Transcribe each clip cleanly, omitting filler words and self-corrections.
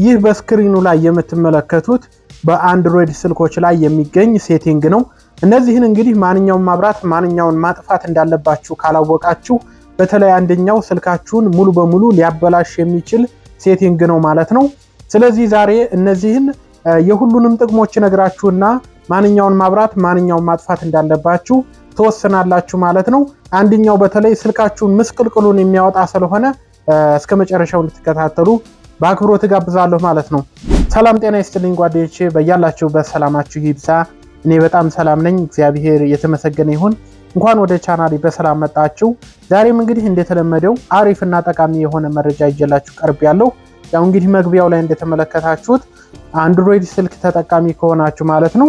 ይህ በስክሪኑ ላይ የምትመለከቱት በአንድሮይድ ስልኮች ላይ የሚገኝ ሴቲንግ ነው። እነዚህን እንግዲህ ማንኛውን ማብራት ማንኛውን ማጥፋት እንዳለባችሁ ካላወቃችሁ በተለይ አንደኛው ስልካችሁን ሙሉ በሙሉ ሊያበላሽ የሚችል ሴቲንግ ነው ማለት ነው። ስለዚህ ዛሬ እነዚህን የሁሉንም ጥቅሞች ነግራችሁና ማንኛውን ማብራት ማንኛውን ማጥፋት እንዳለባችሁ ተወስናላችሁ ማለት ነው። አንደኛው በተለይ ስልካችሁን ምስቅልቅሉን የሚያወጣ ስለሆነ እስከ መጨረሻው እንድትከታተሉ በአክብሮት ጋብዛለሁ ማለት ነው። ሰላም ጤና ይስጥልኝ ጓደኞቼ፣ በያላችሁበት ሰላማችሁ ይብዛ። እኔ በጣም ሰላም ነኝ፣ እግዚአብሔር የተመሰገነ ይሁን። እንኳን ወደ ቻናሌ በሰላም መጣችሁ። ዛሬም እንግዲህ እንደተለመደው አሪፍና ጠቃሚ የሆነ መረጃ ይዤላችሁ ቀርቤያለሁ። ያው እንግዲህ መግቢያው ላይ እንደተመለከታችሁት አንድሮይድ ስልክ ተጠቃሚ ከሆናችሁ ማለት ነው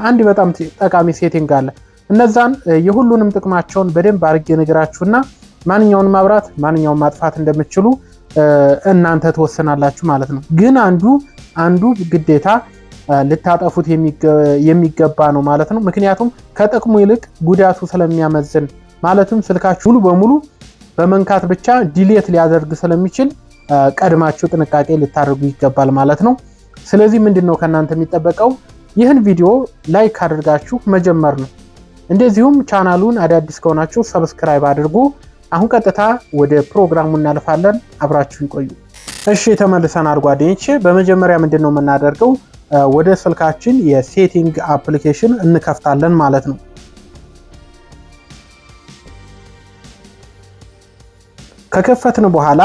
አንድ በጣም ጠቃሚ ሴቲንግ አለ። እነዛን የሁሉንም ጥቅማቸውን በደንብ አድርጌ ነግራችሁና ማንኛውን ማብራት ማንኛውን ማጥፋት እንደምትችሉ እናንተ ተወሰናላችሁ ማለት ነው። ግን አንዱ ግዴታ ልታጠፉት የሚገባ ነው ማለት ነው። ምክንያቱም ከጥቅሙ ይልቅ ጉዳቱ ስለሚያመዝን ማለትም ስልካችሁ ሙሉ በሙሉ በመንካት ብቻ ዲሌት ሊያደርግ ስለሚችል ቀድማችሁ ጥንቃቄ ልታደርጉ ይገባል ማለት ነው። ስለዚህ ምንድነው ከናንተ የሚጠበቀው? ይህን ቪዲዮ ላይክ አድርጋችሁ መጀመር ነው። እንደዚሁም ቻናሉን አዳዲስ ከሆናችሁ ሰብስክራይብ አድርጉ። አሁን ቀጥታ ወደ ፕሮግራሙ እናልፋለን። አብራችሁን ቆዩ። እሺ ተመልሰናል ጓደኞቼ። በመጀመሪያ ምንድነው የምናደርገው? ወደ ስልካችን የሴቲንግ አፕሊኬሽን እንከፍታለን ማለት ነው። ከከፈትን በኋላ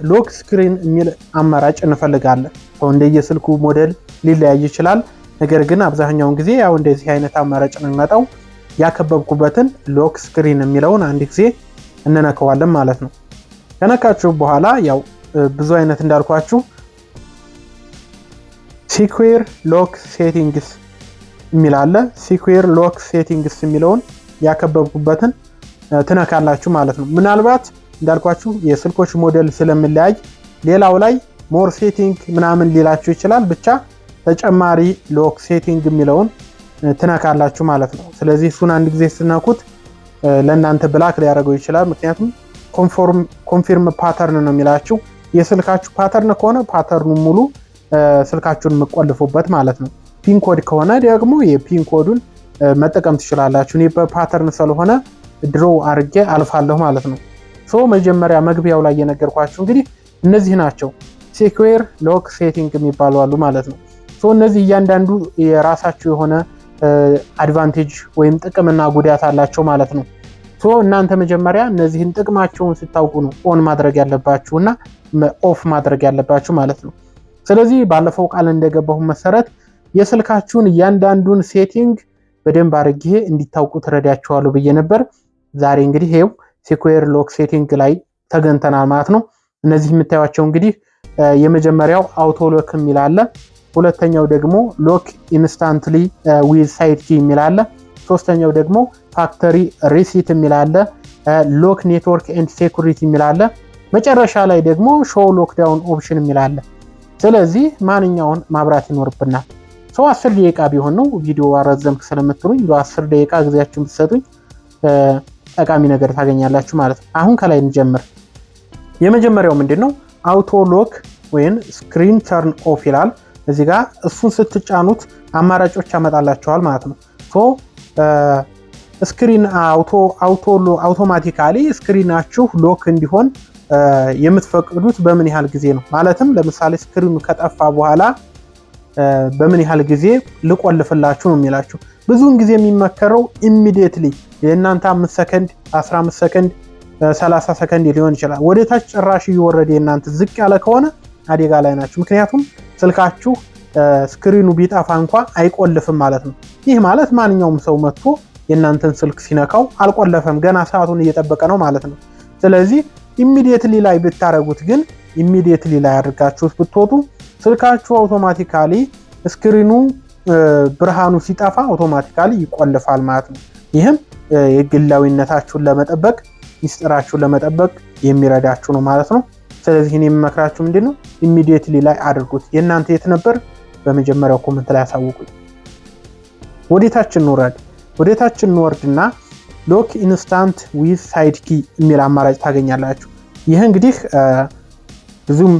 ሎክ ስክሪን የሚል አማራጭ እንፈልጋለን። እንደየስልኩ ሞዴል ሊለያይ ይችላል። ነገር ግን አብዛኛውን ጊዜ ያው እንደዚህ አይነት አማራጭ ነው የሚመጣው። ያከበብኩበትን ሎክ ስክሪን የሚለውን አንድ ጊዜ እንነካዋለን ማለት ነው። ከነካችሁ በኋላ ያው ብዙ አይነት እንዳልኳችሁ ሲኩዌር ሎክ ሴቲንግስ የሚል አለ። ሲኩዌር ሎክ ሴቲንግስ የሚለውን ያከበብኩበትን ትነካላችሁ ማለት ነው። ምናልባት እንዳልኳችሁ የስልኮች ሞዴል ስለሚለያይ ሌላው ላይ ሞር ሴቲንግ ምናምን ሊላችሁ ይችላል። ብቻ ተጨማሪ ሎክ ሴቲንግ የሚለውን ትነካላችሁ ማለት ነው። ስለዚህ እሱን አንድ ጊዜ ስትነኩት ለእናንተ ብላክ ሊያደርገው ይችላል። ምክንያቱም ኮንፊርም ፓተርን ነው የሚላችሁ። የስልካችሁ ፓተርን ከሆነ ፓተርኑ ሙሉ ስልካችሁን የምቆልፉበት ማለት ነው። ፒን ኮድ ከሆነ ደግሞ የፒን ኮዱን መጠቀም ትችላላችሁ። እኔ በፓተርን ስለሆነ ድሮ አድርጌ አልፋለሁ ማለት ነው። መጀመሪያ መግቢያው ላይ የነገርኳችሁ እንግዲህ እነዚህ ናቸው። ሲኩዌር ሎክ ሴቲንግ የሚባሉ አሉ ማለት ነው። እነዚህ እያንዳንዱ የራሳቸው የሆነ አድቫንቴጅ ወይም ጥቅምና ጉዳት አላቸው ማለት ነው። እናንተ መጀመሪያ እነዚህን ጥቅማቸውን ስታውቁ ነው ኦን ማድረግ ያለባችሁና ኦፍ ማድረግ ያለባችሁ ማለት ነው። ስለዚህ ባለፈው ቃል እንደገባሁ መሰረት የስልካችሁን እያንዳንዱን ሴቲንግ በደንብ አድርጌ እንዲታውቁ ትረዳችኋለሁ ብዬ ነበር። ዛሬ እንግዲህ ይሄው ሲኩዌር ሎክ ሴቲንግ ላይ ተገንተናል ማለት ነው። እነዚህ የምታዩቸው እንግዲህ የመጀመሪያው አውቶ ሎክ የሚል አለ። ሁለተኛው ደግሞ ሎክ ኢንስታንትሊ ዊዝ ሳይድ ኪ የሚል አለ። ሶስተኛው ደግሞ ፋክተሪ ሪሲት የሚል አለ። ሎክ ኔትወርክ ኤንድ ሴኩሪቲ የሚል አለ። መጨረሻ ላይ ደግሞ ሾው ሎክዳውን ኦፕሽን የሚል አለ። ስለዚህ ማንኛውን ማብራት ይኖርብናል። 10 ደቂቃ ቢሆን ነው ቪዲዮ አረዘምክ ስለምትሉኝ 10 ደቂቃ ጊዜያችሁን ብትሰጡኝ ጠቃሚ ነገር ታገኛላችሁ ማለት ነው። አሁን ከላይ እንጀምር። የመጀመሪያው ምንድነው? አውቶ ሎክ ወይም ስክሪን ተርን ኦፍ ይላል። እዚህ ጋር እሱን ስትጫኑት አማራጮች ያመጣላችኋል ማለት ነው። ስክሪን አውቶማቲካሊ ስክሪናችሁ ሎክ እንዲሆን የምትፈቅዱት በምን ያህል ጊዜ ነው? ማለትም ለምሳሌ ስክሪኑ ከጠፋ በኋላ በምን ያህል ጊዜ ልቆልፍላችሁ ነው የሚላችሁ። ብዙውን ጊዜ የሚመከረው ኢሚዲየትሊ የእናንተ 5 ሰከንድ 15 ሰከንድ 30 ሰከንድ ሊሆን ይችላል። ወደ ታች ጭራሽ እየወረደ የእናንተ ዝቅ ያለ ከሆነ አደጋ ላይ ናችሁ። ምክንያቱም ስልካችሁ ስክሪኑ ቢጠፋ እንኳ አይቆልፍም ማለት ነው። ይህ ማለት ማንኛውም ሰው መጥቶ የእናንተን ስልክ ሲነካው አልቆለፈም፣ ገና ሰዓቱን እየጠበቀ ነው ማለት ነው። ስለዚህ ኢሚዲየትሊ ላይ ብታረጉት ግን ኢሚዲየትሊ ላይ አድርጋችሁት ብትወጡ ስልካችሁ አውቶማቲካሊ ስክሪኑ ብርሃኑ ሲጠፋ አውቶማቲካሊ ይቆልፋል ማለት ነው። ይህም የግላዊነታችሁን ለመጠበቅ ሚስጥራችሁን ለመጠበቅ የሚረዳችሁ ነው ማለት ነው። ስለዚህ እኔ የምመክራችሁ ምንድነው ኢሚዲየትሊ ላይ አድርጉት። የእናንተ የት ነበር? በመጀመሪያው ኮሜንት ላይ አሳውቁኝ። ወደታችን እንወርድና ሎክ ኢንስታንት ዊዝ ሳይድ ኪ የሚል አማራጭ ታገኛላችሁ። ይህ እንግዲህ ብዙም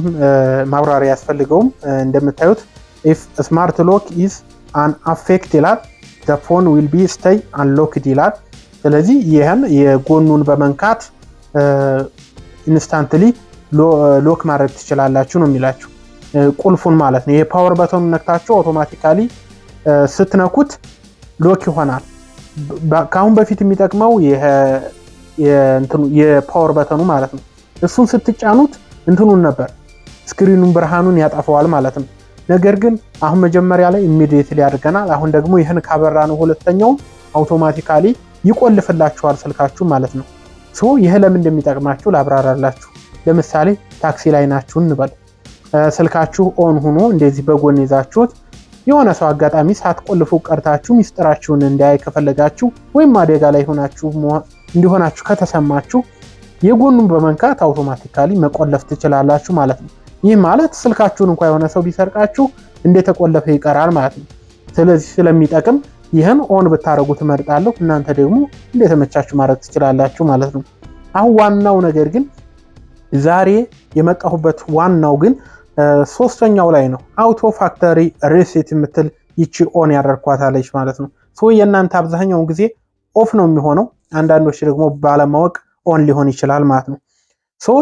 ማብራሪያ ያስፈልገውም። እንደምታዩት if smart lock is unaffected ይላል the phone will be stay unlocked ይላል። ስለዚህ ይሄን የጎኑን በመንካት ኢንስታንትሊ ሎክ ማድረግ ትችላላችሁ ነው የሚላችሁ። ቁልፉን ማለት ነው። ይሄ ፓወር በተኑን ነክታችሁ አውቶማቲካሊ ስትነኩት ሎክ ይሆናል። ካሁን በፊት የሚጠቅመው ይሄ የፓወር በተኑ ማለት ነው። እሱን ስትጫኑት እንትኑን ነበር ስክሪኑን ብርሃኑን ያጠፋዋል ማለት ነው። ነገር ግን አሁን መጀመሪያ ላይ ኢሚዲየትሊ ያደርገናል። አሁን ደግሞ ይሄን ካበራ ነው ሁለተኛው አውቶማቲካሊ ይቆልፍላችኋል ስልካችሁ ማለት ነው። ይሄ ለምን እንደሚጠቅማችሁ ላብራራላችሁ። ለምሳሌ ታክሲ ላይ ናችሁ እንበል። ስልካችሁ ኦን ሆኖ እንደዚህ በጎን ይዛችሁት የሆነ ሰው አጋጣሚ ሳትቆልፉ ቀርታችሁ ሚስጥራችሁን እንዲያይ ከፈለጋችሁ ወይም አደጋ ላይ እንዲሆናችሁ ከተሰማችሁ የጎኑን በመንካት አውቶማቲካሊ መቆለፍ ትችላላችሁ ማለት ነው። ይህ ማለት ስልካችሁን እንኳን የሆነ ሰው ቢሰርቃችሁ እንደተቆለፈ ይቀራል ማለት ነው። ስለዚህ ስለሚጠቅም ይህን ኦን ብታረጉ ትመርጣለሁ። እናንተ ደግሞ እንደተመቻችሁ ማድረግ ትችላላችሁ ማለት ነው። አሁን ዋናው ነገር ግን ዛሬ የመጣሁበት ዋናው ግን ሶስተኛው ላይ ነው። አውቶ ፋክተሪ ሪሴት የምትል ይቺ ኦን ያደርኳታለች ማለት ነው። የእናንተ አብዛኛውን ጊዜ ኦፍ ነው የሚሆነው፣ አንዳንዶች ደግሞ ባለማወቅ ኦን ሊሆን ይችላል ማለት ነው።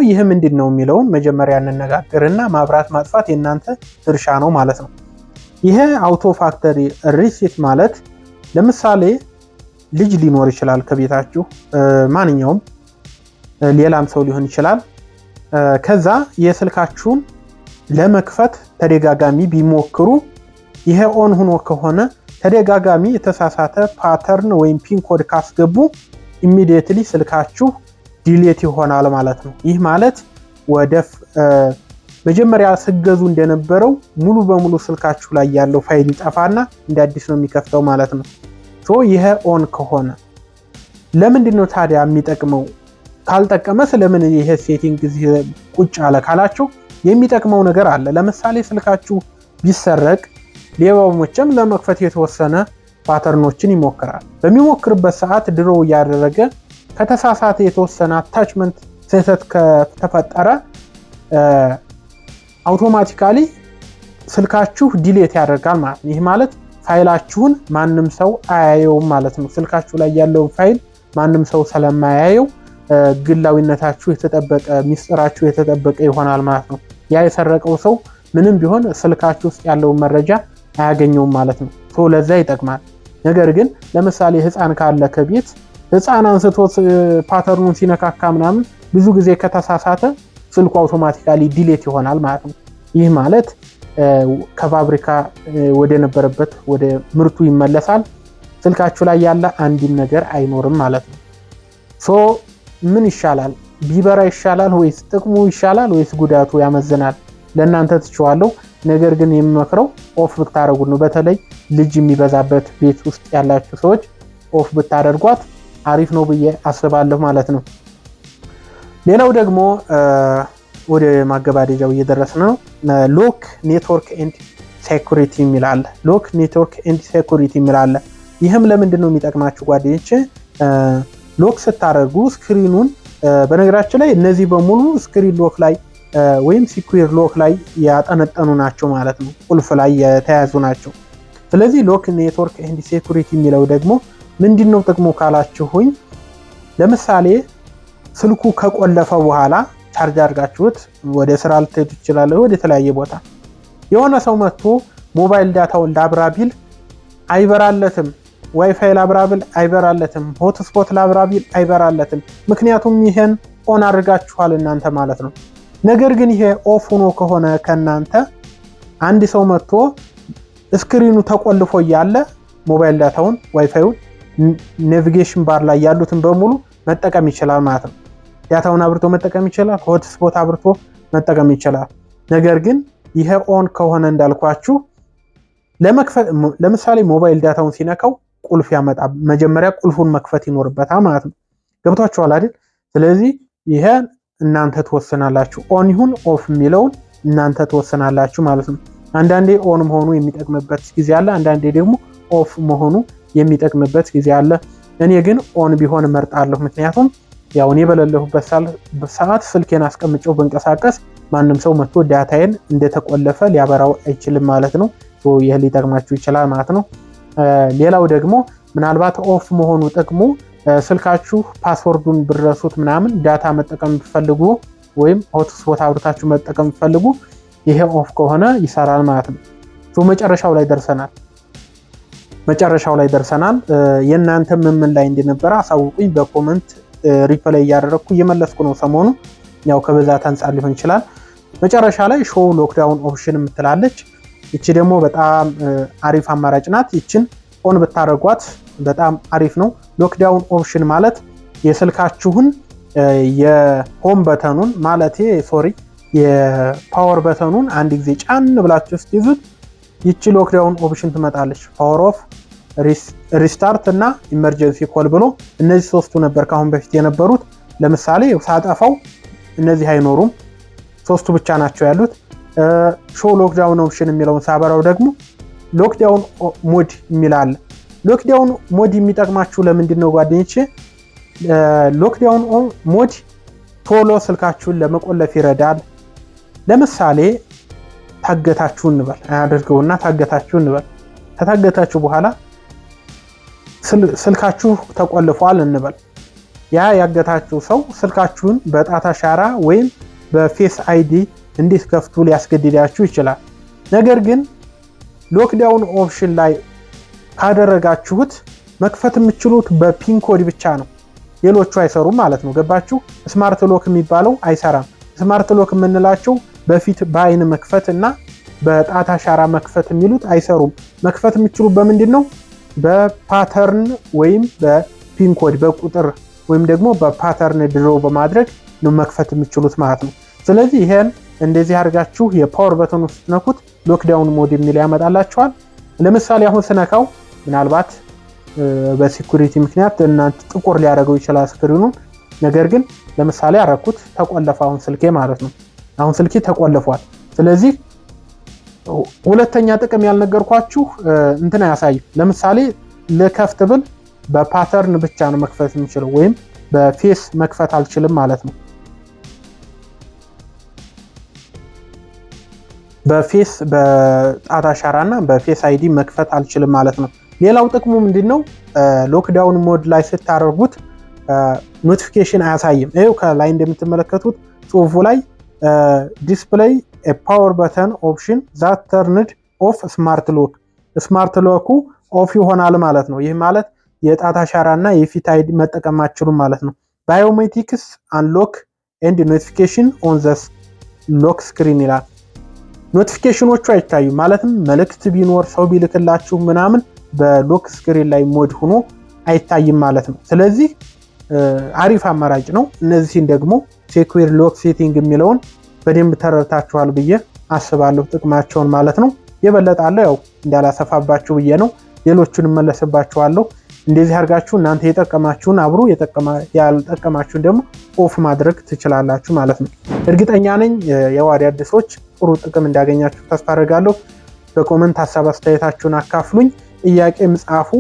ይህ ምንድን ነው የሚለውን መጀመሪያ እንነጋገርና ማብራት ማጥፋት የእናንተ ድርሻ ነው ማለት ነው። ይሄ አውቶ ፋክተሪ ሪሴት ማለት ለምሳሌ ልጅ ሊኖር ይችላል ከቤታችሁ፣ ማንኛውም ሌላም ሰው ሊሆን ይችላል። ከዛ የስልካችሁን ለመክፈት ተደጋጋሚ ቢሞክሩ ይሄ ኦን ሆኖ ከሆነ ተደጋጋሚ የተሳሳተ ፓተርን ወይም ፒን ኮድ ካስገቡ ኢሚዲየትሊ ስልካችሁ ዲሌት ይሆናል ማለት ነው። ይህ ማለት ወደ መጀመሪያ ስገዙ እንደነበረው ሙሉ በሙሉ ስልካችሁ ላይ ያለው ፋይል ይጠፋና እንደ አዲስ ነው የሚከፍተው ማለት ነው። ይሄ ኦን ከሆነ ለምንድን ነው ታዲያ የሚጠቅመው? ካልጠቀመ ስለምን ይሄ ሴቲንግ ቁጭ አለ ካላችሁ የሚጠቅመው ነገር አለ። ለምሳሌ ስልካችሁ ቢሰረቅ ሌባው መቼም ለመክፈት የተወሰነ ፓተርኖችን ይሞክራል። በሚሞክርበት ሰዓት ድሮ እያደረገ ከተሳሳተ የተወሰነ አታችመንት ስህተት ከተፈጠረ አውቶማቲካሊ ስልካችሁ ዲሌት ያደርጋል ማለት ነው። ይህ ማለት ፋይላችሁን ማንም ሰው አያየውም ማለት ነው። ስልካችሁ ላይ ያለውን ፋይል ማንም ሰው ስለማያየው ግላዊነታችሁ የተጠበቀ ሚስጥራችሁ የተጠበቀ ይሆናል ማለት ነው። ያ የሰረቀው ሰው ምንም ቢሆን ስልካችሁ ውስጥ ያለውን መረጃ አያገኘውም ማለት ነው። ለዛ ይጠቅማል። ነገር ግን ለምሳሌ ህፃን ካለ ከቤት ህፃን አንስቶ ፓተርኑን ሲነካካ ምናምን ብዙ ጊዜ ከተሳሳተ ስልኩ አውቶማቲካሊ ዲሌት ይሆናል ማለት ነው። ይህ ማለት ከፋብሪካ ወደ ነበረበት ወደ ምርቱ ይመለሳል። ስልካችሁ ላይ ያለ አንድም ነገር አይኖርም ማለት ነው። ምን ይሻላል? ቢበራ ይሻላል ወይስ ጥቅሙ ይሻላል ወይስ ጉዳቱ ያመዝናል? ለእናንተ ትችዋለሁ። ነገር ግን የሚመክረው ኦፍ ብታደርጉት ነው። በተለይ ልጅ የሚበዛበት ቤት ውስጥ ያላችሁ ሰዎች ኦፍ ብታደርጓት አሪፍ ነው ብዬ አስባለሁ ማለት ነው። ሌላው ደግሞ ወደ ማገባደጃው እየደረስን ነው። ሎክ ኔትወርክ ኤንድ ሴኩሪቲ የሚላል ሎክ ኔትወርክ ኤንድ ሴኩሪቲ የሚላል። ይህም ለምንድን ነው የሚጠቅማችሁ ጓደኞቼ? ሎክ ስታደርጉ ስክሪኑን በነገራችን ላይ እነዚህ በሙሉ ስክሪን ሎክ ላይ ወይም ሲኩዌር ሎክ ላይ ያጠነጠኑ ናቸው ማለት ነው። ቁልፍ ላይ የተያዙ ናቸው። ስለዚህ ሎክ ኔትወርክ ኤንድ ሴኩሪቲ የሚለው ደግሞ ምንድነው ጥቅሙ ካላችሁኝ፣ ለምሳሌ ስልኩ ከቆለፈ በኋላ ቻርጅ አድርጋችሁት ወደ ስራ ልትሄዱ ትችላላችሁ፣ ወደ ተለያየ ቦታ። የሆነ ሰው መጥቶ ሞባይል ዳታውን ላብራቢል አይበራለትም፣ ዋይፋይ ላብራቢል አይበራለትም፣ ሆትስፖት ላብራቢል አይበራለትም። ምክንያቱም ይሄን ኦን አድርጋችኋል እናንተ ማለት ነው። ነገር ግን ይሄ ኦፍ ሆኖ ከሆነ ከናንተ አንድ ሰው መጥቶ ስክሪኑ ተቆልፎ እያለ ሞባይል ዳታውን ዋይፋዩን ኔቪጌሽን ባር ላይ ያሉትን በሙሉ መጠቀም ይችላል ማለት ነው። ዳታውን አብርቶ መጠቀም ይችላል፣ ሆትስፖት አብርቶ መጠቀም ይችላል። ነገር ግን ይሄ ኦን ከሆነ እንዳልኳችሁ ለምሳሌ ሞባይል ዳታውን ሲነካው ቁልፍ ያመጣ፣ መጀመሪያ ቁልፉን መክፈት ይኖርበታል ማለት ነው። ገብቷችኋል አይደል? ስለዚህ ይሄ እናንተ ትወስናላችሁ። ኦን ይሁን ኦፍ የሚለውን እናንተ ትወስናላችሁ ማለት ነው። አንዳንዴ ኦን መሆኑ የሚጠቅምበት ጊዜ አለ፣ አንዳንዴ ደግሞ ኦፍ መሆኑ የሚጠቅምበት ጊዜ አለ። እኔ ግን ኦን ቢሆን እመርጣለሁ። ምክንያቱም ያው እኔ በሌለሁበት ሰዓት ስልኬን አስቀምጬው በንቀሳቀስ ማንም ሰው መጥቶ ዳታዬን እንደተቆለፈ ሊያበራው አይችልም ማለት ነው። ይህ ሊጠቅማችሁ ይችላል ማለት ነው። ሌላው ደግሞ ምናልባት ኦፍ መሆኑ ጥቅሙ ስልካችሁ ፓስወርዱን ብረሱት ምናምን ዳታ መጠቀም ቢፈልጉ ወይም ሆትስፖት አብርታችሁ መጠቀም ቢፈልጉ ይሄ ኦፍ ከሆነ ይሰራል ማለት ነው። መጨረሻው ላይ ደርሰናል። የእናንተ ምን ላይ እንደነበረ አሳውቁኝ በኮሜንት ሪፕላይ እያደረኩ እየመለስኩ ነው ሰሞኑ። ያው ከበዛት አንፃር ሊሆን ይችላል። መጨረሻ ላይ ሾው ሎክዳውን ኦፕሽን የምትላለች እቺ ደግሞ በጣም አሪፍ አማራጭ ናት። ይችን ኦን ብታረጓት በጣም አሪፍ ነው። ሎክዳውን ኦፕሽን ማለት የስልካችሁን የሆም በተኑን ማለት የፓወር በተኑን አንድ ጊዜ ጫን ብላችሁ ስትይዙት ይቺ ሎክዳውን ኦፕሽን ትመጣለች። ፓወር ኦፍ፣ ሪስታርት እና ኢመርጀንሲ ኮል ብሎ እነዚህ ሶስቱ ነበር ካሁን በፊት የነበሩት። ለምሳሌ ሳጠፋው እነዚህ አይኖሩም፣ ሶስቱ ብቻ ናቸው ያሉት። ሾው ሎክዳውን ኦፕሽን የሚለውን ሳበራው ደግሞ ሎክዳውን ሞድ የሚላል። ሎክዳውን ሞድ የሚጠቅማችሁ ለምንድን ነው ጓደኞቼ? ሎክዳውን ሞድ ቶሎ ስልካችሁን ለመቆለፍ ይረዳል። ለምሳሌ ታገታችሁ እንበል፣ አያደርገውና ታገታችሁ እንበል። ከታገታችሁ በኋላ ስልካችሁ ተቆልፏል እንበል። ያ ያገታችሁ ሰው ስልካችሁን በጣት አሻራ ወይም በፌስ አይዲ እንድትከፍቱ ሊያስገድዳችሁ ይችላል። ነገር ግን ሎክዳውን ኦፕሽን ላይ ካደረጋችሁት መክፈት የምትችሉት በፒን ኮድ ብቻ ነው። ሌሎቹ አይሰሩም ማለት ነው። ገባችሁ? ስማርት ሎክ የሚባለው አይሰራም። ስማርት ሎክ የምንላቸው በፊት በአይን መክፈት እና በጣት አሻራ መክፈት የሚሉት አይሰሩም። መክፈት የምትችሉት በምንድን ነው? በፓተርን ወይም በፒን ኮድ በቁጥር ወይም ደግሞ በፓተርን ድሮ በማድረግ ነው መክፈት የምትችሉት ማለት ነው። ስለዚህ ይሄን እንደዚህ አድርጋችሁ የፓወር በተን ውስጥ ነኩት ሎክዳውን ሞድ የሚል ያመጣላችኋል። ለምሳሌ አሁን ስነካው ምናልባት በሲኩሪቲ ምክንያት እናንተ ጥቁር ሊያደርገው ይችላል ስክሪኑን። ነገር ግን ለምሳሌ አረኩት ተቆለፈ አሁን ስልኬ ማለት ነው። አሁን ስልኬ ተቆልፏል። ስለዚህ ሁለተኛ ጥቅም ያልነገርኳችሁ እንትን ያሳይ። ለምሳሌ ለከፍት ብል በፓተርን ብቻ ነው መክፈት የምችለው ወይም በፌስ መክፈት አልችልም ማለት ነው። በፌስ በጣት አሻራና በፌስ አይዲ መክፈት አልችልም ማለት ነው። ሌላው ጥቅሙ ምንድነው? ሎክዳውን ሞድ ላይ ስታደርጉት ኖቲፊኬሽን አያሳይም። ይሄው ከላይ እንደምትመለከቱት ጽሁፉ ላይ ዲስፕሌይ ፓወር በተን ኦፕሽን ዛት ተርንድ ኦፍ ስማርት ሎክ፣ ስማርት ሎኩ ኦፍ ይሆናል ማለት ነው። ይህ ማለት የጣት አሻራና የፊት አይዲ መጠቀም አትችሉም ማለት ነው። ባዮሜትሪክስ አንሎክ ኤንድ ኖቲፊኬሽን ኦን ዘ ሎክ ስክሪን ይላል። ኖቲፊኬሽኖቹ አይታዩም ማለትም መልእክት ቢኖር ሰው ቢልክላችሁ ምናምን በሎክ ስክሪን ላይ ሞድ ሆኖ አይታይም ማለት ነው። ስለዚህ አሪፍ አማራጭ ነው። እነዚህን ደግሞ ሴኩር ሎክ ሴቲንግ የሚለውን በደንብ ተረድታችኋል ብዬ አስባለሁ፣ ጥቅማቸውን ማለት ነው። የበለጣለ ያው እንዳላሰፋባችሁ ብዬ ነው። ሌሎቹን መለስባችኋለሁ። እንደዚህ አድርጋችሁ እናንተ የጠቀማችሁን አብሩ፣ ያልጠቀማችሁን ደግሞ ኦፍ ማድረግ ትችላላችሁ ማለት ነው። እርግጠኛ ነኝ የዋዲ አዲሶች ጥሩ ጥቅም እንዳገኛችሁ ተስፋ አደርጋለሁ። በኮሜንት ሀሳብ አስተያየታችሁን አካፍሉኝ። ጥያቄም ጻፉ።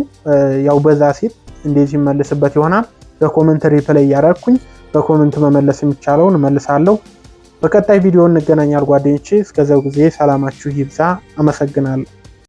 ያው በዛ ሲል እንደዚህ መልስበት ይሆናል። በኮሜንት ሪፕላይ ያደረኩኝ በኮሜንት መመለስ የሚቻለውን መልሳለሁ። በቀጣይ ቪዲዮ እንገናኛለን ጓደኞቼ። እስከዛው ጊዜ ሰላማችሁ ይብዛ። አመሰግናለሁ።